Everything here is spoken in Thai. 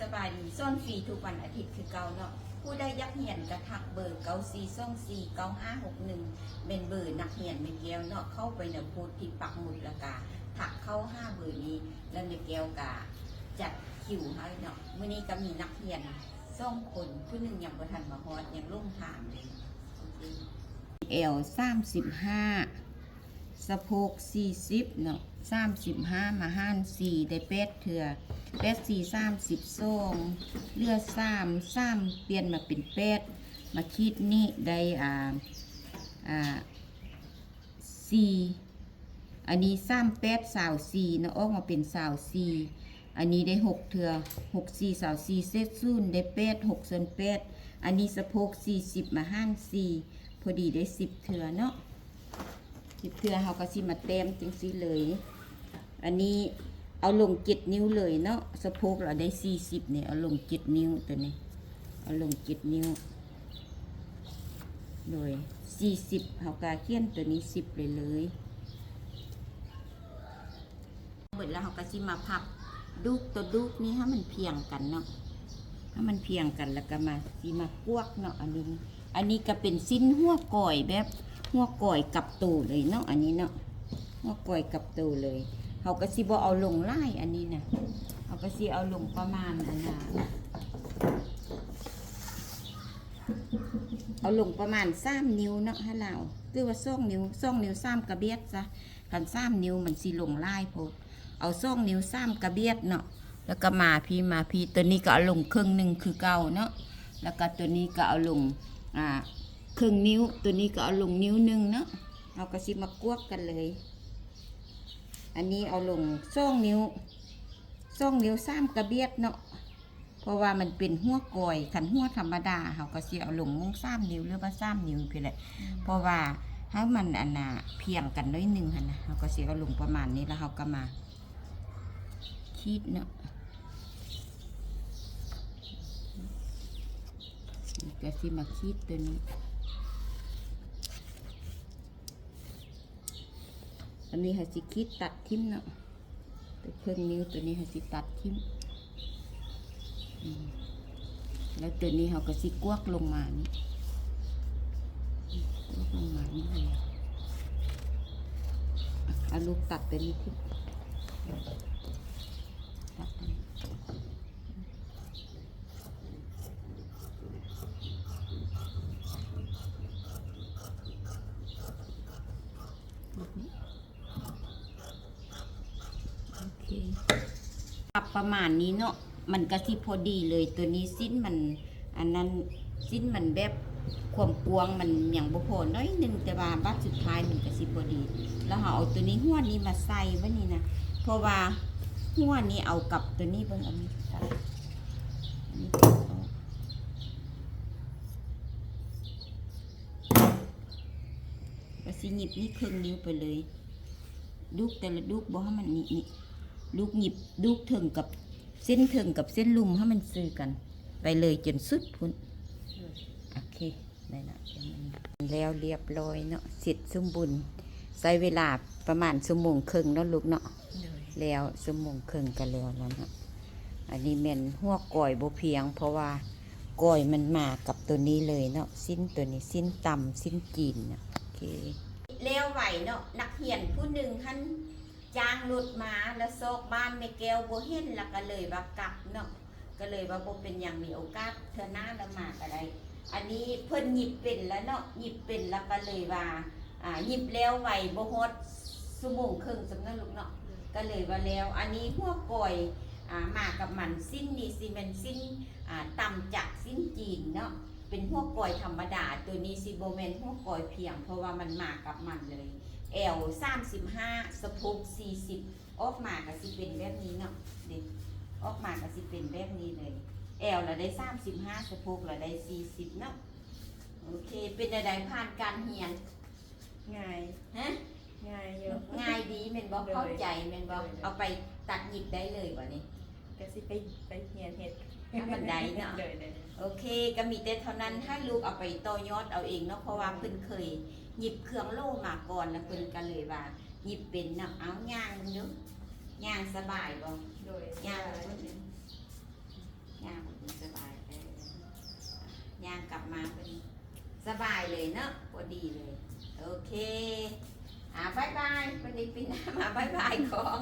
สบายดีซ่อนฟรีทุกวันอาทิตย์คือเก่าเนาะผู้ได้ยักเหียนกระทักเบอร์94249561เป็นเบอร์นักเหียนเมแก้วเนาะเข้าไปในโพสต์ที่ปักหมุดละกาถักเข้า5เบอร์นี้แล้วเมแก้วกาจัดคิวให้เนาะมื้อนี้ก็มีนักเหียน2 คนผู้หนึ่งยังบ่ทันมาฮอดยังลงทางเลยเอล35สะโพก40เนาะ35มาห้าน4ได้8เถื่อ8 4 30ส่งเลือด3เปลี่ยนมาเป็น8มาคิดนี่ได้4อันนี้38 24เนาะออกมาเป็น24อันนี้ได้6เถื่อ6 4 24เซตซูนได้8 6ส่วน8อันนี้สะโพก40มาห้าน4พอดีได้10เถื่อเนาะ10เถื่อเฮาก็สิมาเต็มจังซี่เลยอันนี้เอาลง7 นิ้วเลยเนาะสะโพกเราได้40เนี่ยเอาลง7 นิ้วตัวนี้เอาลง7 นิ้วโดย40เฮากาเขียนตัวนี้10เลยเบิดแล้วเฮาก็สิมาพับดูกตัวดูกนี้ให้มันเพียงกันเนาะให้มันเพียงกันแล้วก็มาสิมากวกเนาะอันนี้ก็เป็นสิ้นหัวก่อยแบบหัวก่อยกับตูเลยเนาะอันนี้เนาะหัวก่อยกับตูเลยเขาก็สิบ่เอาลงไล่อันนี้นะเขาก็สิเอาลงประมาณอันน่ะเอาลงประมาณ3 นิ้วเนาะให้เราคือว่า2 นิ้ว3กระเบียดซะคัน3 นิ้วมันสิลงไล่โพดเอา2 นิ้ว3กระเบียดเนาะแล้วก็มาพี่ตัวนี้ก็เอาลงครึ่งหนึ่งคือเก่าเนาะแล้วก็ตัวนี้ก็เอาลงครึ่งนิ้วตัวนี้ก็เอาลงนิ้วหนึ่งเนาะเราก็สิมากวกกันเลยอันนี้เอาลง2 นิ้ว3กระเบียดเนาะเพราะว่ามันเป็นหัวก่อยขันหัวธรรมดาเขาก็สิเอาลง3 นิ้วหรือว่า3 นิ้วไปเลยเพราะว่าให้มันอันน่ะเพียงกันน้อยหนึ่งนะเขาก็สิเอาลงประมาณนี้แล้วเขาก็มาขีดเนาะก็สิมาขีดตัวนี้อันนี้ให้สิขีดตัดทิ่มเนาะตัวเครื่องนิ้วตัวนี้ให้สิตัดทิ่มแล้วตัวนี้เขาก็สิกวกลงมานี่กวกลงมานี่เลยเอาลูกตัดตัวนี้ทิ่มตัดตัวนี้ปรับประมาณนี้เนาะมันก็สิพอดีเลยตัวนี้สิ้นมันอันนั้นสิ้นมันแบบความกวางมันอย่างบ่พอน้อยนึงแต่ว่าบัดสุดท้ายมันก็สิพอดีแล้วเราเอาตัวนี้หัวนี้มาใส่ไว้นี่นะเพราะว่าหัวนี้เอากับตัวนี้เบิ่งอันนี้ใส่อันนี้ก็สิหยิบนี่ครึ่งนิ้วไปเลยลูกแต่ละลูกบ่ให้มันนี่ลูกหยิบลูกถึงกับเส้นถึงกับเส้นลุ่มให้มันซื้อกันไปเลยจนสุดพุ่นโอเคได้ละแล้วเรียบร้อยเนาะเสร็จสมบูรณ์ใช้เวลาประมาณ1 ชั่วโมงครึ่งเนาะลูกเนาะแล้ว1 ชั่วโมงครึ่งกันแล้วเนาะอันนี้แม่นหัวก่อยบ่เพียงเพราะว่าก่อยมันมากับตัวนี้เลยเนาะสิ้นตัวนี้สิ้นต่ำสิ้นจีนเนาะโอเคแล้วไหวเนาะนักเรียนผู้หนึ่งท่านจ้างรถมาแล้วโซกบ้านแม่แก้วบ่เห็นแล้วก็เลยว่ากลับเนาะก็เลยว่าบ่เป็นอย่างมีโอกาสเธอหน้าละหมาดอะไรอันนี้เพิ่นหยิบเป็นแล้วเนาะหยิบเป็นแล้วก็เลยว่าหยิบแล้วไหวบ่ฮอดชั่วโมงครึ่งสำนักลูกเนาะก็เลยว่าแล้วอันนี้พวกก่อยมากับมันสิ้นนี่สิเป็นสิ้นต่ำจากสิ้นจีนเนาะเป็นพวกก่อยธรรมดาตัวนี้สิบ่แม่นพวกก่อยเพียงเพราะว่ามันมากับมันเลยเอล35สะโพก40ออกมาก็สิเป็นแบบนี้เนาะเด็กออกมาก็สิเป็นแบบนี้เลยเอลเราได้35สะโพกเราได้40เนาะโอเคเป็นใดๆผ่านการเรียนง่ายฮะง่ายเยอะง่ายดีแม่นบ่เข้าใจแม่นบ่เอาไปตัดหยิบได้เลยบ่นี่ก็สิไปเรียนเฮ็ดถ้ามันได้เนาะโอเคก็มีแต่เท่านั้นถ้าลูกเอาไปต่อยอดเอาเองเนาะเพราะว่าเพิ่นเคยหยิบเครื่องโล่มาก่อนแล้วเพิ่นก็เลยว่าหยิบเป็นเนาะเอาย่างมึงเนาะย่างสบายบ่โดยย่าง สบายเลยเนาะพอดีเลย โอเคบายบายวันนี้ปีหน้ามาบายบายของ